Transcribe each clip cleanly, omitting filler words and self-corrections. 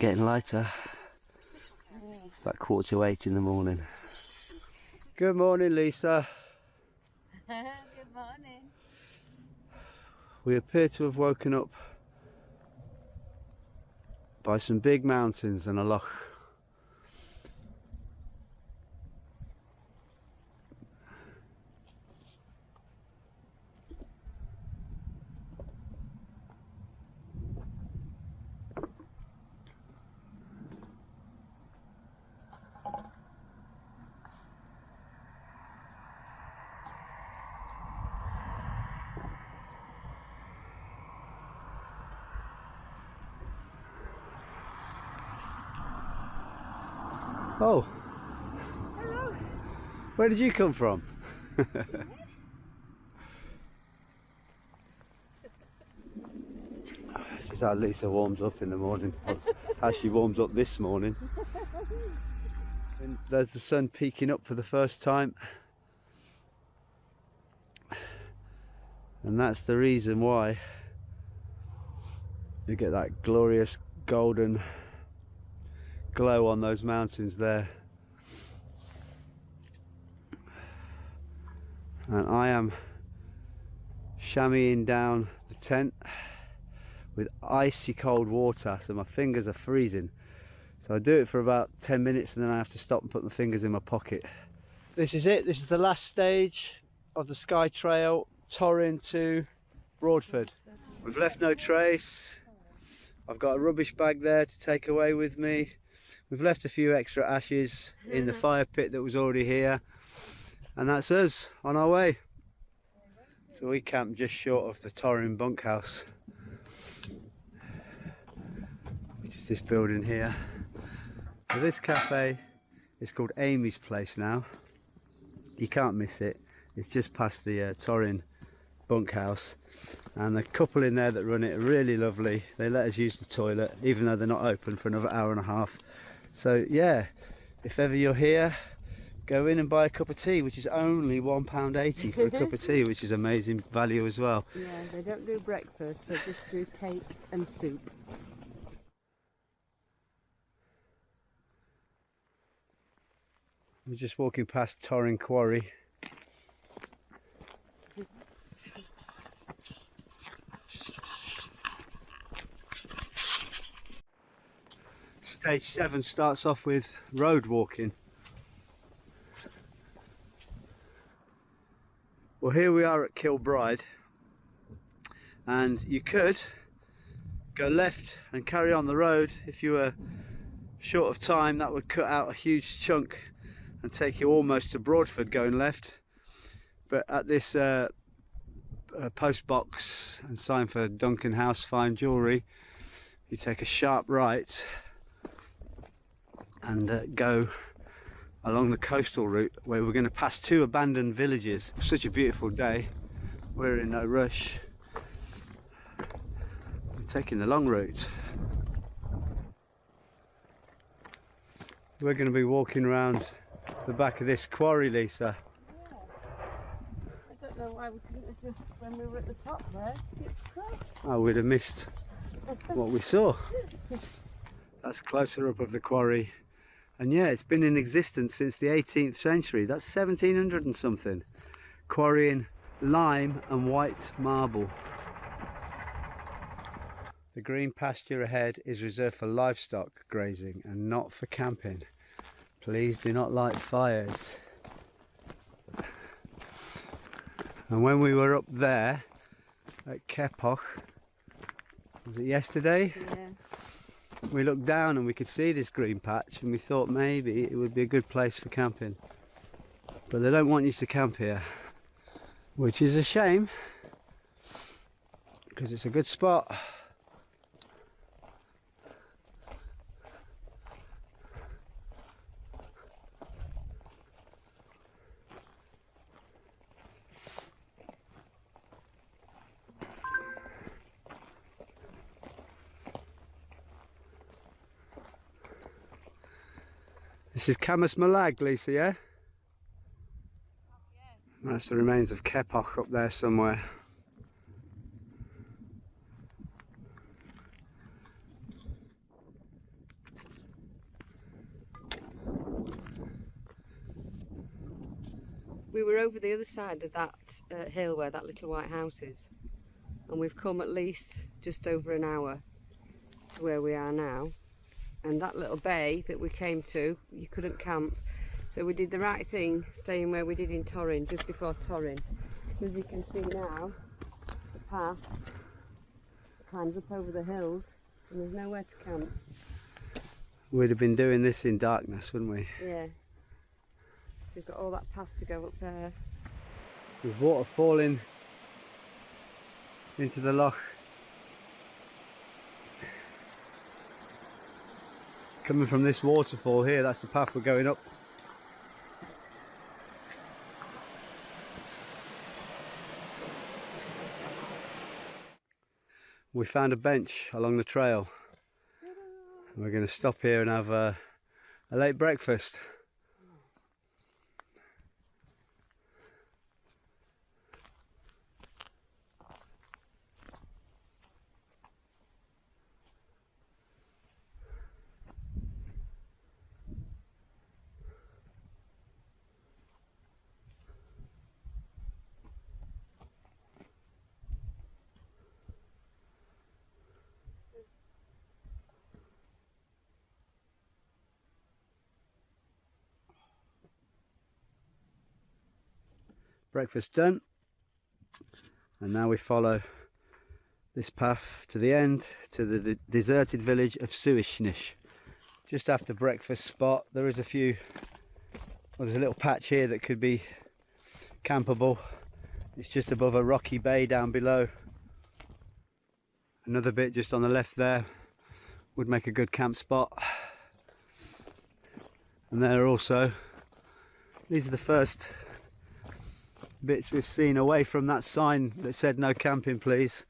getting lighter. It's about 7:45 in the morning. Good morning, Lisa. Good morning. We appear to have woken up by some big mountains and a loch. Oh, Hello. where did you come from? This is how Lisa warms up in the morning. How she warms up this morning. And there's the sun peeking up for the first time. And that's the reason why you get that glorious golden glow on those mountains there. And I am chamoising down the tent with icy cold water, so my fingers are freezing. So I do it for about 10 minutes and then I have to stop and put my fingers in my pocket. This is it. This is the last stage of the Skye Trail, Torrin to Broadford. We've left no trace. I've got a rubbish bag there to take away with me. We've left a few extra ashes in the fire pit that was already here. And that's us on our way. So we camped just short of the Torrin bunkhouse, which is this building here. So this cafe is called Amy's Place now. You can't miss it. It's just past the Torrin bunkhouse, and the couple in there that run it are really lovely. They let us use the toilet even though they're not open for another hour and a half. So yeah, if ever you're here, go in and buy a cup of tea, which is only £1.80 for a cup of tea, which is amazing value as well. Yeah, they don't do breakfast, they just do cake and soup. We're just walking past Torrin Quarry. Stage 7 starts off with road walking. Well, here we are at Kilbride, and you could go left and carry on the road. If you were short of time, that would cut out a huge chunk and take you almost to Broadford going left. But at this post box and sign for Duncan House Fine Jewellery, you take a sharp right and go along the coastal route, where we're going to pass 2 abandoned villages. It's such a beautiful day, we're in no rush. We're taking the long route. We're going to be walking around the back of this quarry, Lisa. Yeah. I don't know why we couldn't have just, when we were at the top there, skipped across. Oh, we'd have missed what we saw. That's closer up of the quarry. And yeah, it's been in existence since the 18th century. That's 1700 and something. Quarrying lime and white marble. The green pasture ahead is reserved for livestock grazing and not for camping. Please do not light fires. And when we were up there at Kepoch, was it yesterday? Yeah. We looked down and we could see this green patch, and we thought maybe it would be a good place for camping. But they don't want you to camp here, which is a shame, because it's a good spot. This is Camas Malag, Lisa, yeah? That's the remains of Kepoch up there somewhere. we were over the other side of that hill where that little white house is, and we've come at least just over an hour to where we are now. And that little bay that we came to, you couldn't camp, so we did the right thing staying where we did in Torrin, just before Torrin. So as you can see now, the path climbs up over the hills and there's nowhere to camp. We'd have been doing this in darkness, wouldn't we? Yeah. So we've got all that path to go up there. There's water falling into the loch. Coming from this waterfall here, that's the path we're going up. We found a bench along the trail. We're going to stop here and have a late breakfast. Breakfast done, and now we follow this path to the end, to the deserted village of Cicerone. Just after breakfast spot, there is a few, well, there's a little patch here that could be campable. It's just above a rocky bay down below. Another bit just on the left there would make a good camp spot. And there also, these are the first bits we've seen away from that sign that said no camping please,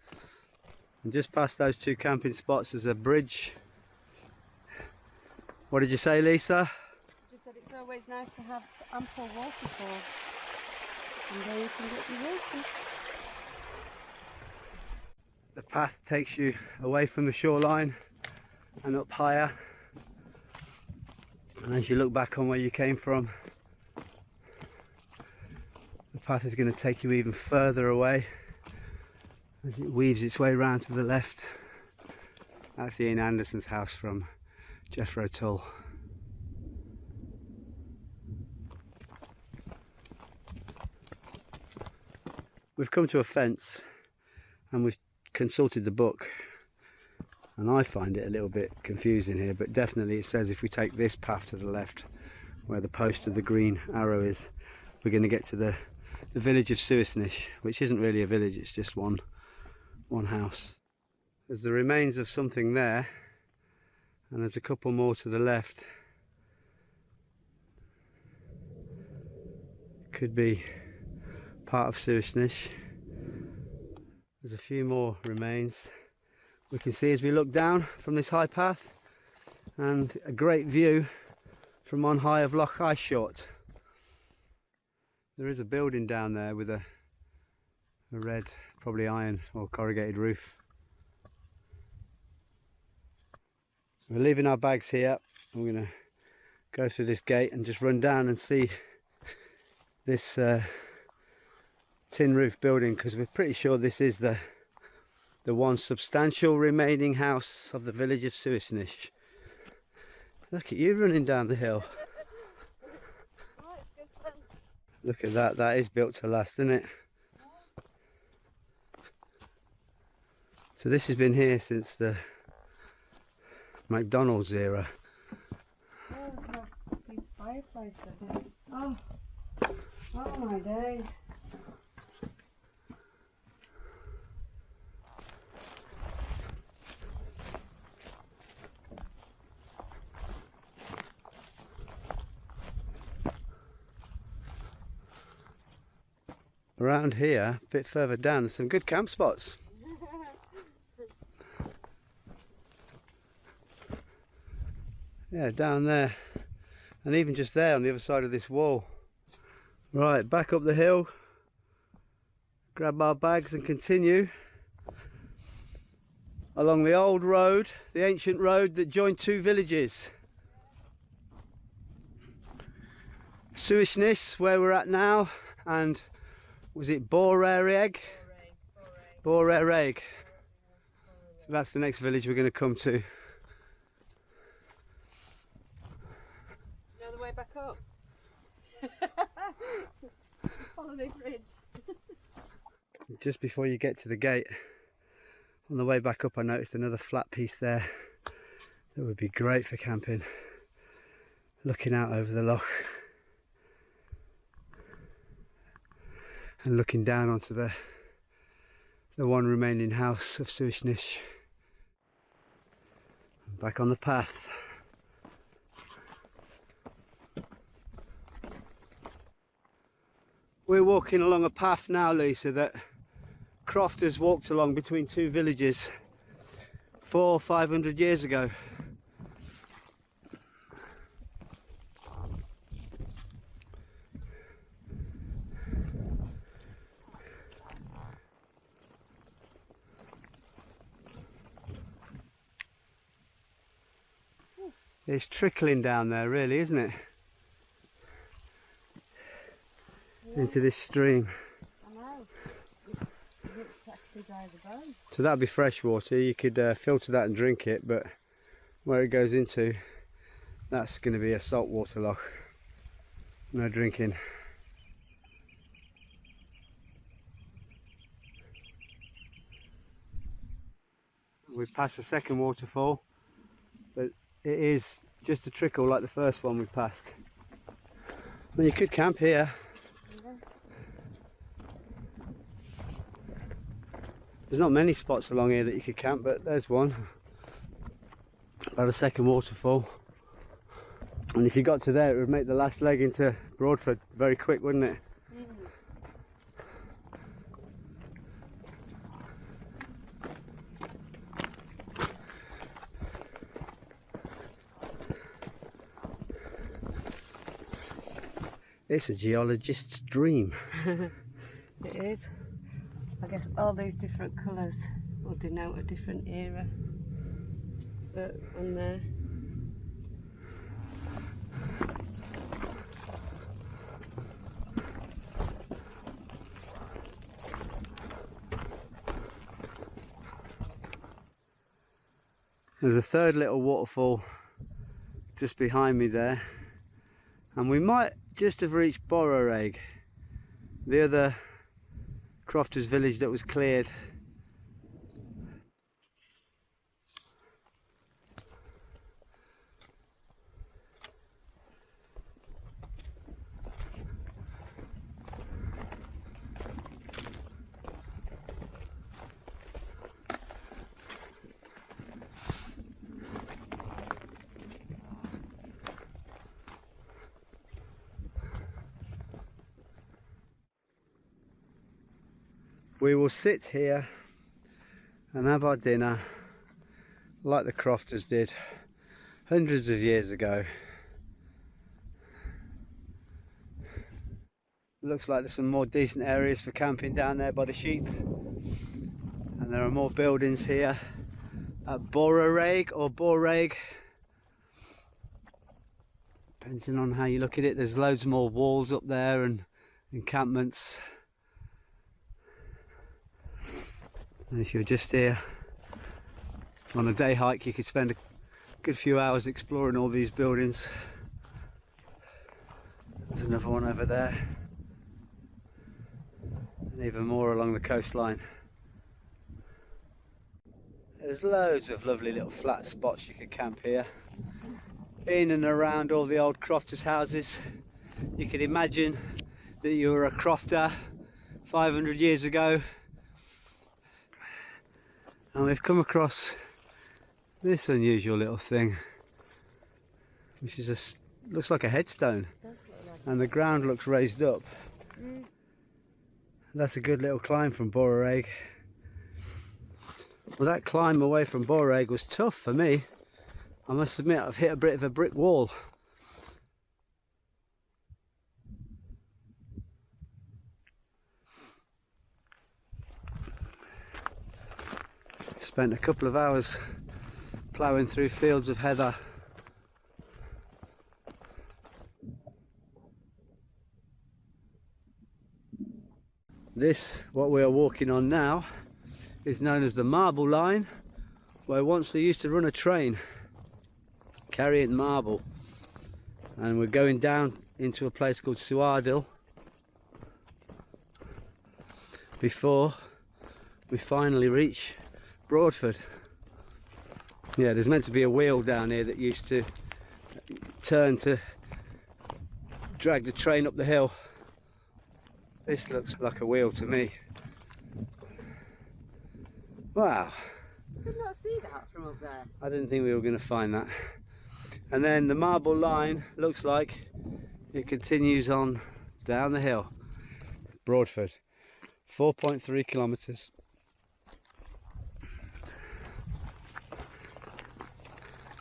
and just past those two camping spots there's a bridge. What did you say, Lisa? Just said it's always nice to have ample waterfall, and there you can get your water. The path takes you away from the shoreline and up higher, and as you look back on where you came from, the path is going to take you even further away as it weaves its way round to the left. That's Ian Anderson's house from Jethro Tull. We've come to a fence and we've consulted the book, and I find it a little bit confusing here, but definitely it says if we take this path to the left where the post of the green arrow is, we're going to get to the village of Cicerone, which isn't really a village, it's just one house. There's the remains of something there, and there's a couple more to the left. Could be part of Cicerone. There's a few more remains we can see as we look down from this high path, and a great view from on high of Loch Short. There is a building down there with a red, probably iron or corrugated roof. We're leaving our bags here. We're going to go through this gate and just run down and see this tin roof building, because we're pretty sure this is the one substantial remaining house of the village of Cicerone. Look at you running down the hill. Look at that, that is built to last, isn't it? So this has been here since the McDonald's era. Oh, these fireplaces. Oh my days. Around here, a bit further down, there's some good camp spots. Yeah, down there, and even just there on the other side of this wall. Right, back up the hill, grab our bags and continue along the old road, the ancient road that joined two villages. Cicerone, where we're at now, and was it Boreg? Boreg. So that's the next village we're going to come to. You know the way back up? Follow this ridge. Just before you get to the gate, on the way back up, I noticed another flat piece there that would be great for camping, looking out over the loch and looking down onto the one remaining house of Cicerone. Back on the path. We're walking along a path now, Lisa, that crofters walked along between two villages 400 or 500 years ago. It's trickling down there, really, isn't it? Yeah. Into this stream. I know. It's practically dry as a bone. So that'd be fresh water. You could filter that and drink it, but where it goes into, that's going to be a saltwater loch. No drinking. We've passed the second waterfall, but it is just a trickle like the first one we passed. Well, you could camp here. Yeah. There's not many spots along here that you could camp, but there's one. About a second waterfall. And if you got to there, it would make the last leg into Broadford very quick, wouldn't it? It's a geologist's dream. It is. I guess all these different colours will denote a different era. But on there. There's a third little waterfall just behind me there, and we might just have reached Boreg, the other crofters village that was cleared. We will sit here and have our dinner like the crofters did hundreds of years ago. Looks like there's some more decent areas for camping down there by the sheep, and there are more buildings here at Boreg or Boreg, depending on how you look at it. There's loads more walls up there and encampments. And if you're just here on a day hike, you could spend a good few hours exploring all these buildings. There's another one over there, and even more along the coastline. There's loads of lovely little flat spots you could camp here, in and around all the old crofters' houses. You could imagine that you were a crofter 500 years ago. And we've come across this unusual little thing, which is looks like a headstone, and the ground looks raised up. That's a good little climb from Boreg. Well, that climb away from Boreg was tough for me. I must admit, I've hit a bit of a brick wall. Spent a couple of hours ploughing through fields of heather. This, what we are walking on now, is known as the Marble Line, where once they used to run a train carrying marble. And we're going down into a place called Suardil before we finally reach Broadford. Yeah, there's meant to be a wheel down here that used to turn to drag the train up the hill. This looks like a wheel to me. Wow. I did not see that from up there. I didn't think we were going to find that. And then the Marble Line looks like it continues on down the hill. Broadford, 4.3 kilometres.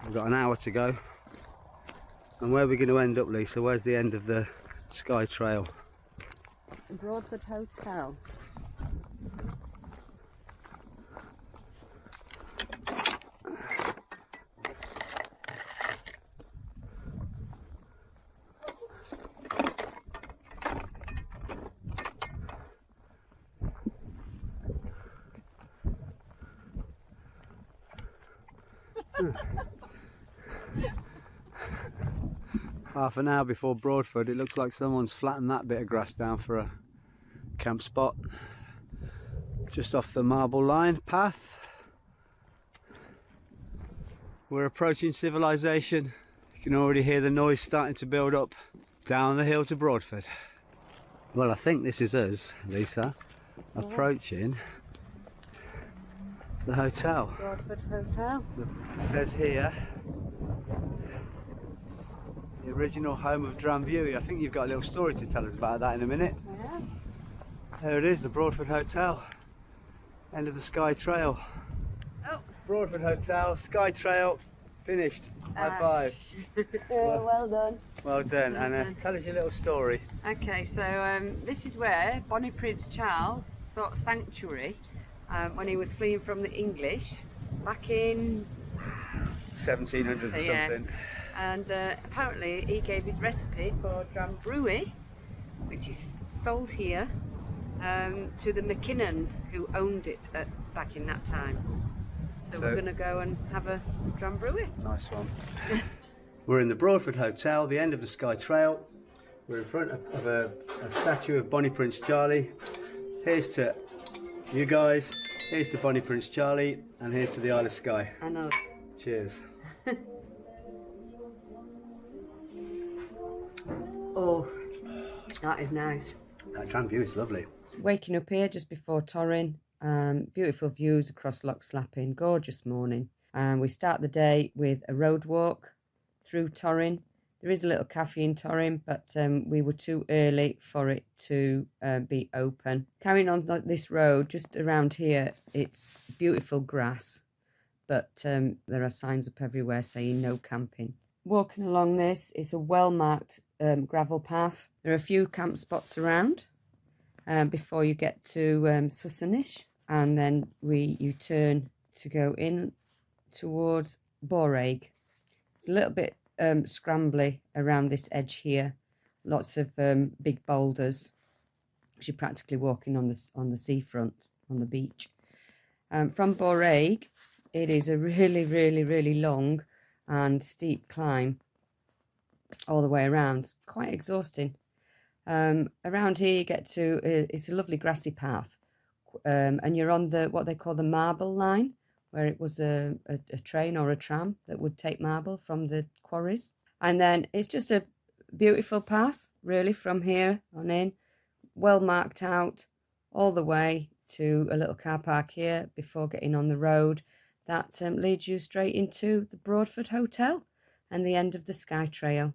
We've got an hour to go. And where are we going to end up, Lisa? Where's the end of the Skye Trail? Broadford Hotel. Half an hour before Broadford, it looks like someone's flattened that bit of grass down for a camp spot. Just off the Marble Line path. We're approaching civilization. You can already hear the noise starting to build up down the hill to Broadford. Well, I think this is us, Lisa, approaching the hotel. Broadford Hotel. It says here, the original home of Drambuie. I think you've got a little story to tell us about that in a minute. Yeah. There it is, the Broadford Hotel. End of the Skye Trail. Oh. Broadford Hotel, Skye Trail, finished. High five. Well done. Well done. Well And done. tell us your little story. Okay, so this is where Bonnie Prince Charles sought sanctuary when he was fleeing from the English back in 1700 So, or yeah. something. and apparently he gave his recipe for Drambuie, which is sold here, to the McKinnons who owned it back in that time. So we're going to go and have a Drambuie. Nice one. We're in the Broadford Hotel, the end of the Skye Trail. We're in front of a statue of Bonnie Prince Charlie. Here's to you guys, here's to Bonnie Prince Charlie, and here's to the Isle of Skye. And us. Cheers. Oh, that is nice. That Drambuie is lovely. Waking up here just before Torrin. Beautiful views across Loch Slappin. Gorgeous morning. We start the day with a road walk through Torrin. There is a little cafe in Torrin, but we were too early for it to be open. Carrying on this road, just around here, it's beautiful grass, but there are signs up everywhere saying no camping. Walking along this, it's a well-marked gravel path. There are a few camp spots around before you get to Cicerone, and then you turn to go in towards Borraig. It's a little bit scrambly around this edge here. Lots of big boulders. You're practically walking on the seafront, on the beach. From Borraig, it is a really, really, really long and steep climb all the way around. Quite exhausting. Around here you get to, it's a lovely grassy path, and you're on what they call the Marble Line, where it was a train or a tram that would take marble from the quarries. And then it's just a beautiful path, really, from here on in, well marked out, all the way to a little car park here before getting on the road that leads you straight into the Broadford Hotel and the end of the Skye Trail.